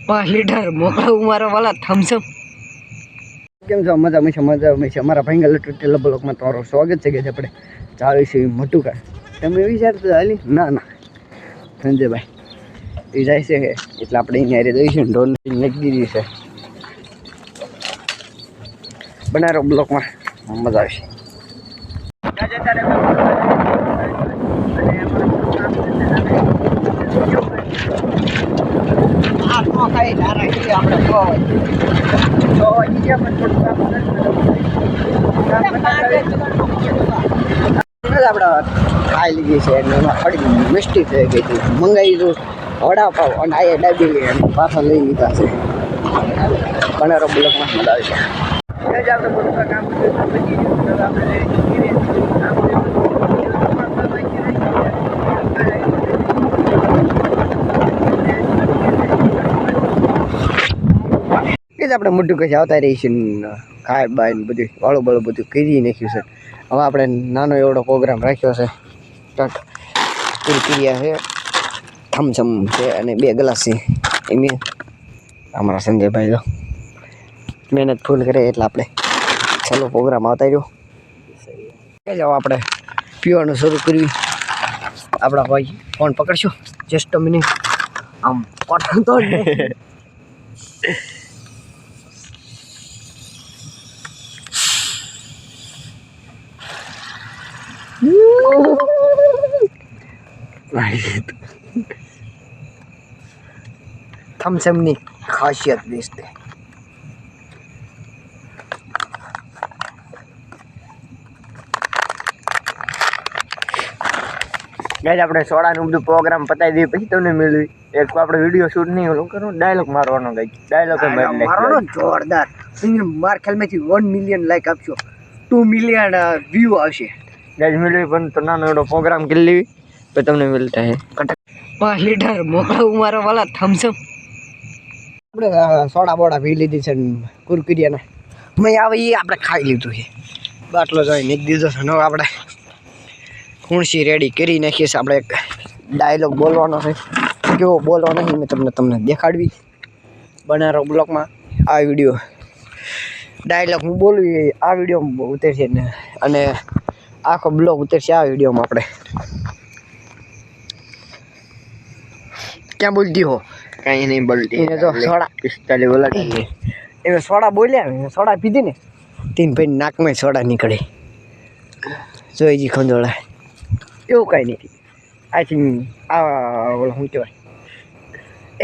5 litre મોકલાવું મારા વાલા થમ્સઅપ. કેમ છો? મજા અમારા ભાઈ લટુ બ્લોકમાં તમારું સ્વાગત છે. કે આપણે ચાવી છે મોટું કાર તમે વિચારતો હાલી ના સંજયભાઈ એ જાય છે એટલે આપણે અહીંયા હારે જઈશું. ઢોલ નાખી દીધી છે. બનારો બ્લોકમાં મજા આવશે. આપણે ખાઈ લીધી છે એમાં ફરી મિસ્ટી થઈ ગઈ હતી. મંગાવી દઉં વડાપાવ અને આ ડાબી પાછા લઈ લીધા છે. બનારો બ્લોકમાં મજા આવશે. આપણે મોટું કઈ આવતા રહીશું ખાય બાય ને બધું વાળું બાળું બધું કરી નાખ્યું છે. હવે આપણે નાનો એવડો પ્રોગ્રામ રાખ્યો છે. ક્રિયા છે, થમ્સઅપ છે અને 2 ગ્લાસ છે. એમ અમારા સંજયભાઈ તો મહેનત ફૂલ કરે એટલે આપણે ચાલો પ્રોગ્રામ આવતા રહ્યો. જાઓ આપણે પીવાનું શરૂ કરવી. આપણા ભાઈ ફોન પકડશો જસ્ટ અ મિનિટ. આમ પઠન તો થમ્સઅપ ની ખાસિયત દેખતે. ગાઈસ આપણે સોડાનું બધું પ્રોગ્રામ પતાવી દઈએ પછી તમને મળ્યું. એક આપણે વિડીયો શૂટ નહીં ઓલું કરું, ડાયલોગ મારવાનો ગાઈસ. ડાયલોગ મારવાનો જોરદાર. માર ખ્યાલમાંથી 1 મિલિયન લાઈક આપશો, 2 મિલિયન વ્યૂ આવશે. ગાઈસ મળ્યું પણ તો નાનો એવો પ્રોગ્રામ કરી લેવી તો તમને મળતા હે 5 લીટર મોકલાવું મારા વાલા થમ્સઅપ. આપણે સોડા બોડા પી લીધી છે કુરકુરિયાના મેં આવે એ આપણે ખાઈ લીધું છે. બાટલો જોઈ નાખી દીધો છે. હવે આપણે ખુણસી રેડી કરી નાખીએ છીએ. આપણે એક ડાયલોગ બોલવાનો છે. કેવો બોલવાનો છે મેં તમને દેખાડવી બનારો બ્લોકમાં. આ વિડીયો ડાયલોગ હું બોલું આ વિડીયોમાં ઉતરશે ને અને આખો બ્લોગ ઉતરશે આ વિડીયોમાં. આપણે ક્યાં બોલતી હો? કઈ નહીં બોલતી. એને તો સોડા 45 બોલાતી એને સોડા બોલ્યા. સોડા પીધી ને 3 ભાઈ નાકમાં સોડા નીકળે. જોઈજી ખંજોળા એવું કાંઈ નથી. આઈ થિંક આ ઓલો શું કહેવાય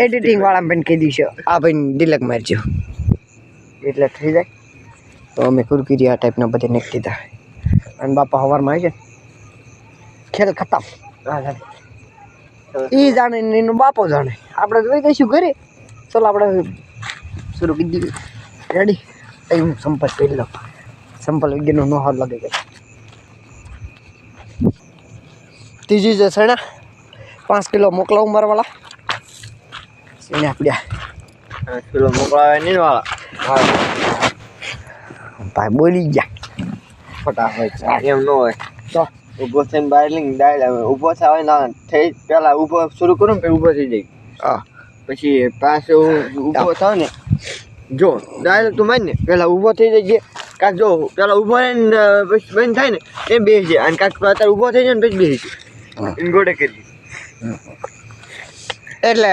એડિટિંગ વાળા ભાઈને કહી દઈશું આ ભાઈને ડિલેટ મારજો એટલે થઈ જાય. તો અમે કુરકુરી આ ટાઈપના બધા નાખી દીધા. અને બાપા સવારમાં આવી છે ખેલ ખતમ. એ જાણે ને એનો બાપો જાણે. આપણે જોઈ દઈશું ઘરે. ચાલો આપણે શરૂ કરી દઈએ. રેડી? હું સંપલ પહેરી લઉં. સંપલ વગેરેનો નો હાર લાગે ગઈ. ત્રીજી જે છે ને 5 કિલો મોકલાવું મારા વાળા. એને આપણે 5 કિલો મોકલાવે નહીં વાળા. ભાઈ બોલી ગયા ફટાફટ. એમ ન હોય તો ઊભો થઈને બહાર લઈને ડાયલ ઊભો થાય ના થઈ પહેલાં ઊભો શરૂ કરું ને પછી ઊભો થઈ જાય. હા પછી પાછો ઊભો થાવ ને જો ડાયલ તું માન ને પહેલાં ઊભો થઈ જાય. કાંક જો પહેલાં ઊભો રહે ને પછી બંધ થાય ને એ બેસી જાય. અને કાંક અત્યારે ઊભો થઈ જાય ને પછી બેસી જાય. ગોળે કરી એટલે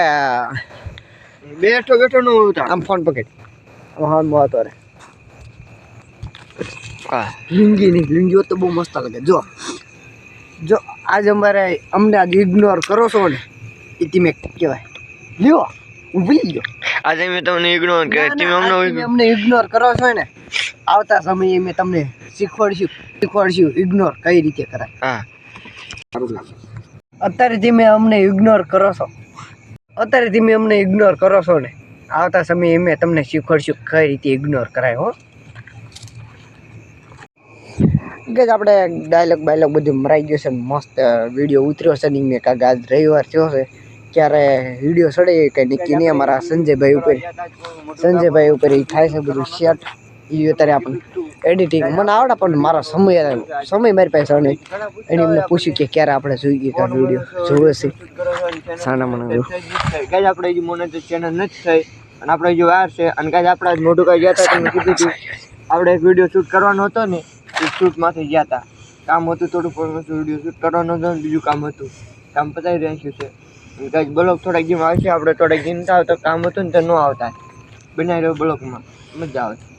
બેઠો નું આમ ફોન પકડ. હા મોતો રે. હા લુંગી નહીં. લુંગીઓ તો બહુ મસ્ત લાગે. જો આજે અમને આજે ઇગ્નોર કરો છો ને એ તમે કહેવાય લ્યો હું ભૂલી ગયો. આજે મેં તમને ઇગ્નોર કર્યા. તમે અમને ઇગ્નોર કરો છો ને આવતા સમયે મેં તમને શીખવાડશું ઇગ્નોર કઈ રીતે કરાય. હા અત્યારે તમે અમને ઇગ્નોર કરો છો ને આવતા સમયે મેં તમને શીખવાડશું કઈ રીતે ઇગ્નોર કરાય. હો કે આપણે ડાયલોગ બાયલોગ બધું મરાઈ ગયો છે. મસ્ત વિડીયો ઉતર્યો છે. નહીં મેં કાંક આજ રવિવાર થયો છે ક્યારે વિડીયો ચડે કંઈ નક્કી નહીં. અમારા સંજયભાઈ ઉપર એ થાય છે બધું શેટ. એ અત્યારે આપણે એડિટિંગ મને આવડે પણ મારો સમય મારી પાસે નહીં. એને એમને પૂછ્યું કે ક્યારે આપણે જોઈએ કે વિડીયો જોવે છે સાના મને. આપણે હજી મોનેટાઈઝ ચેનલ નથી થઈ અને આપણે જો વાર છે અને કાંઈ આપણા જ મોઢું કાંઈ ગયા હતા તમે કીધું હતું આપણે એક વિડીયો શૂટ કરવાનો હતો ને એ શૂટમાંથી ગયા હતા કામ હતું થોડું પણ વિડીયો શૂટ કરવાનો હતો ને બીજું કામ હતું કામ પતાવી રાખ્યું છે અને કાંઈક બ્લોગ થોડાક જેમ આવશે આપણે થોડાક દિન થાવ તો કામ હતું ને તો ન આવતા બનાવી રહ્યો બ્લોગમાં મજા આવે